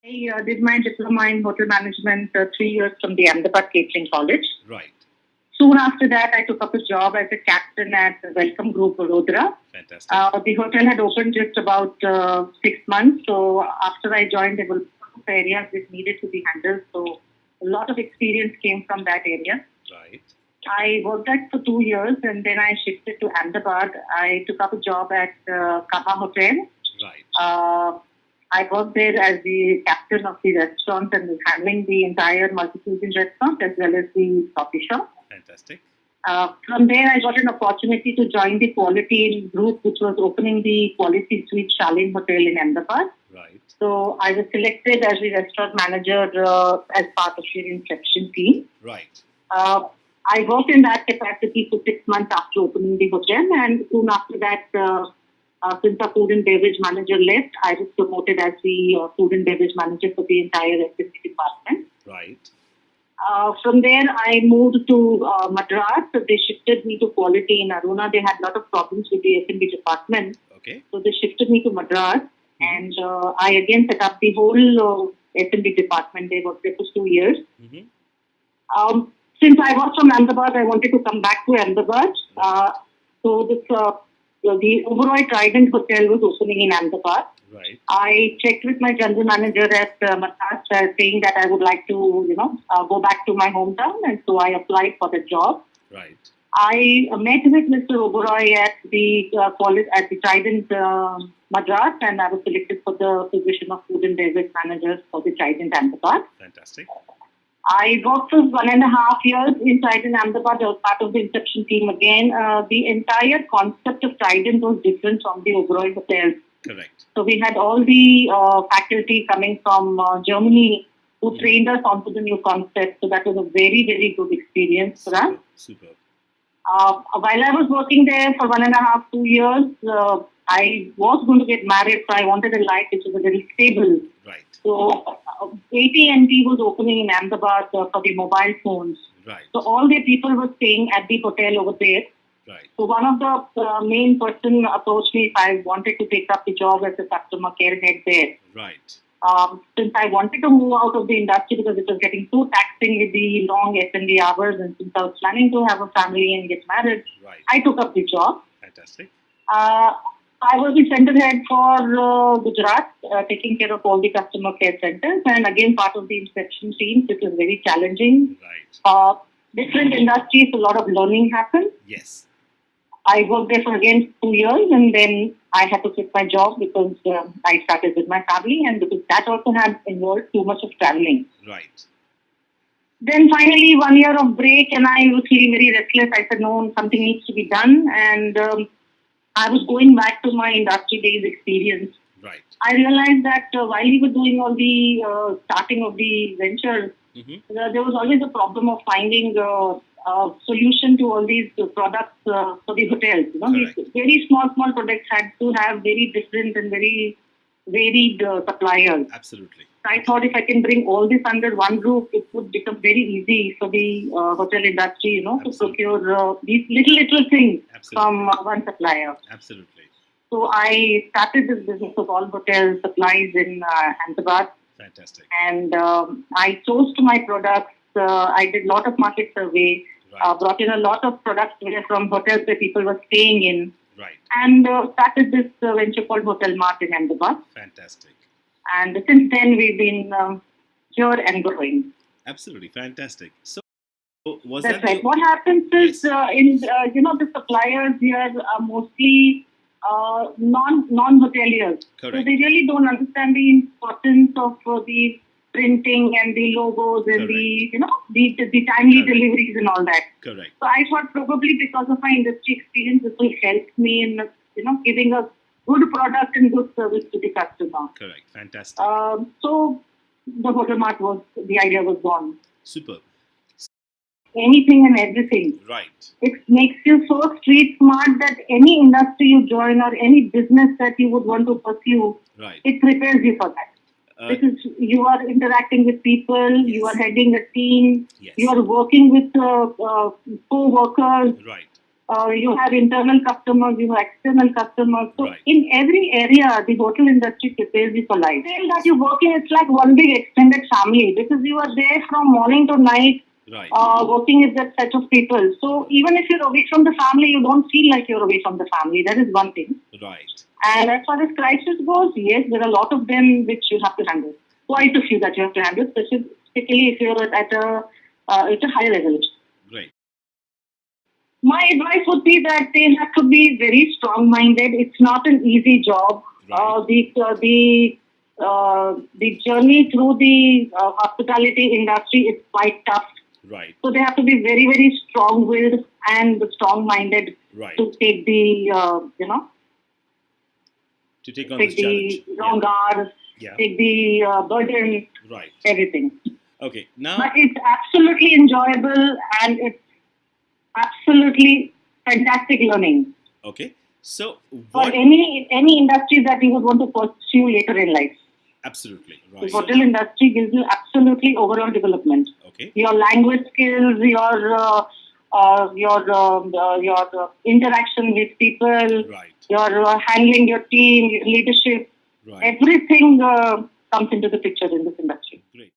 I did my diploma in hotel management 3 years from the Ahmedabad Catering College. Right. Soon after that, I took up a job as a captain at the Welcome Group, Vadodara. Fantastic. The hotel had opened just about 6 months. So after I joined, there were areas which needed to be handled. So a lot of experience came from that area. Right. I worked there for 2 years and then I shifted to Ahmedabad. I took up a job at Kaha Hotel. Right. I worked there as the captain of the restaurant and was handling the entire multi-cuisine restaurant as well as the coffee shop. Fantastic. From there, I got an opportunity to join the quality group, which was opening the Quality Suite Shaleen Hotel in Ahmedabad. Right. So I was selected as the restaurant manager as part of the reception team. Right. I worked in that capacity for 6 months after opening the hotel, and soon after that, since the food and beverage manager left, I was promoted as the food and beverage manager for the entire F&B department. Right. From there, I moved to Madras. So they shifted me to quality in Aruna. They had a lot of problems with the F&B department. Okay. So they shifted me to Madras. And I again set up the whole F&B department. They worked there for 2 years. Mm-hmm. Since I was from Ahmedabad, I wanted to come back to Ahmedabad. So the Oberoi Trident Hotel was opening in Ahmedabad. Right. I checked with my general manager at Madras saying that I would like to, go back to my hometown, and so I applied for the job. Right. I met with Mr. Oberoi at the college at the Trident Madras, and I was selected for the position of food and beverage manager for the Trident Ahmedabad. Fantastic. I worked for 1.5 years in Trident Ahmedabad. I was part of the reception team again. The entire concept of Trident was different from the Oberoi hotels. Correct. So we had all the faculty coming from Germany who trained us onto the new concept. So that was a very, very good experience for us. Super. While I was working there for 1.5, 2 years, I was going to get married. So I wanted a life which was a little stable. Right. So at&t was opening in Ahmedabad for the mobile phones. Right. So all the people were staying at the hotel over there. Right. So one of the main person approached me if I wanted to take up the job as a customer care head there. Right. Since I wanted to move out of the industry because it was getting too taxing with the long F&B hours, and since I was planning to have a family and get married, Right. I took up the job. Fantastic. I was the center head for Gujarat, taking care of all the customer care centers, and again part of the inspection team, which was very challenging. Right. Different industries, a lot of learning happened. Yes. I worked there for again 2 years, and then I had to quit my job because I started with my family, and because that also had involved too much of traveling. Right. Then finally 1 year of break, and I was feeling very restless. I said, no, something needs to be done, and I was going back to my industry days experience. Right. I realized that while we were doing all the starting of the venture, there was always a problem of finding a solution to all these products for the hotels. These very small products had to have very different and very varied suppliers. Absolutely. So I thought if I can bring all this under one roof, it would become very easy for the hotel industry, to procure these little things from one supplier. Absolutely. So I started this business of all hotel supplies in Ahmedabad. Fantastic. And I chose to my products. I did a lot of market survey, brought in a lot of products from hotels where people were staying in. Right. And started this venture called Hotel Mart in Ahmedabad. Fantastic. And since then, we've been here and growing. Absolutely. Fantastic. So, was That's that right. What happens is, the suppliers here are mostly non-hoteliers. Correct. So they really don't understand the importance of the printing and the logos and the timely deliveries and all that. Correct. So I thought probably because of my industry experience, this will help me in giving a good product and good service to the customer. Correct. Fantastic. So the Hotel Mart the idea was born. Superb. Anything and everything. Right. It makes you so street smart that any industry you join or any business that you would want to pursue, right, it prepares you for that. Because you are interacting with people, yes, you are heading a team, yes, you are working with co-workers. Right. You have internal customers, you have external customers. So Right. in every area, the hotel industry prepares you for life. The that you work in, it's like one big extended family because you are there from morning to night, Right. working with that set of people. So even if you're away from the family, you don't feel like you're away from the family. That is one thing. Right. And as far as crisis goes, yes, there are a lot of them which you have to handle. Quite a few that you have to handle, specifically if you're at a higher level. Great. My advice would be that they have to be very strong-minded. It's not an easy job. Right. The journey through the hospitality industry is quite tough. Right. So they have to be very, very strong-willed and strong-minded Right. to take the To take on take this challenge. the long hours, Yeah. take the burden, Right. everything. Okay. Now. But it's absolutely enjoyable and it's absolutely fantastic learning Okay. So for what? any industry that you would want to pursue later in life. Absolutely. The Right. hotel industry gives you absolutely overall development. Okay. Your language skills, your interaction with people, Right. your handling your team, your leadership, Right. everything comes into the picture in this industry. Great.